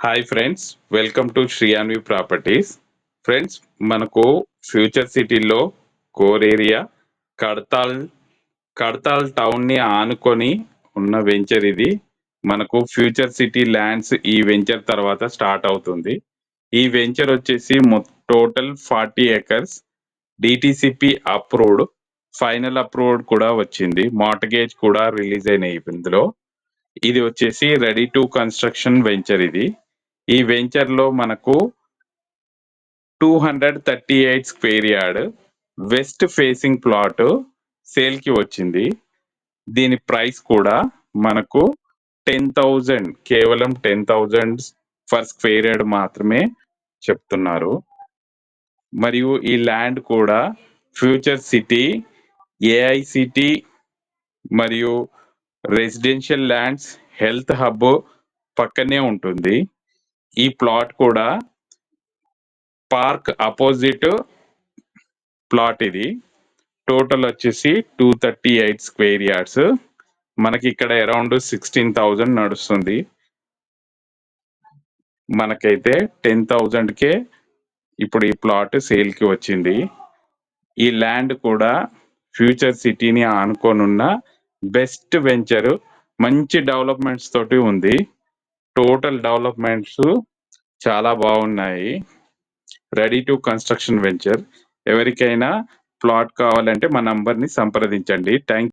Hi friends, welcome to Shreeyanvi properties. Friends, మనకు future సిటీలో core area Kadthal Kadthal town ని ఆనుకొని ఉన్న వెంచర్ ఇది. మనకు ఫ్యూచర్ సిటీ ల్యాండ్స్ ఈ వెంచర్ తర్వాత స్టార్ట్ అవుతుంది. ఈ వెంచర్ వచ్చేసి total 40 acres, DTCP approved, final approved కూడా వచ్చింది. మార్టగేజ్ కూడా రిలీజ్ అయినాయి ఇందులో. ఇది వచ్చేసి రెడీ టు కన్స్ట్రక్షన్ వెంచర్ ఇది. ఈ వెంచర్ లో మనకు 238 square yard west facing plot sale కి వచ్చింది. దీని ప్రైస్ కూడా మనకు 10,000, కేవలం 10,000 ఫర్ స్క్వేర్ యార్డ్ మాత్రమే చెప్తున్నారు. మరియు ఈ ల్యాండ్ కూడా ఫ్యూచర్ సిటీ, ఏఐసిటి మరియు రెసిడెన్షియల్ ల్యాండ్స్, హెల్త్ హబ్ పక్కనే ఉంటుంది. ఈ ప్లాట్ కూడా పార్క్ అపోజిట్ ప్లాట్ ఇది. టోటల్ వచ్చేసి 238 స్క్వేర్ యార్డ్స్. మనకి ఇక్కడ అరౌండ్ 16,000 నడుస్తుంది. మనకైతే 10,000కే ఇప్పుడు ఈ ప్లాట్ సేల్ కి వచ్చింది. ఈ ల్యాండ్ కూడా ఫ్యూచర్ సిటీని ఆనుకోనున్న బెస్ట్ వెంచర్, మంచి డెవలప్మెంట్స్ తోటి ఉంది. టోటల్ డెవలప్మెంట్స్ చాలా బాగున్నాయి. Ready to construction venture. ఎవరికైనా ప్లాట్ కావాలంటే మా నంబర్ని సంప్రదించండి. థ్యాంక్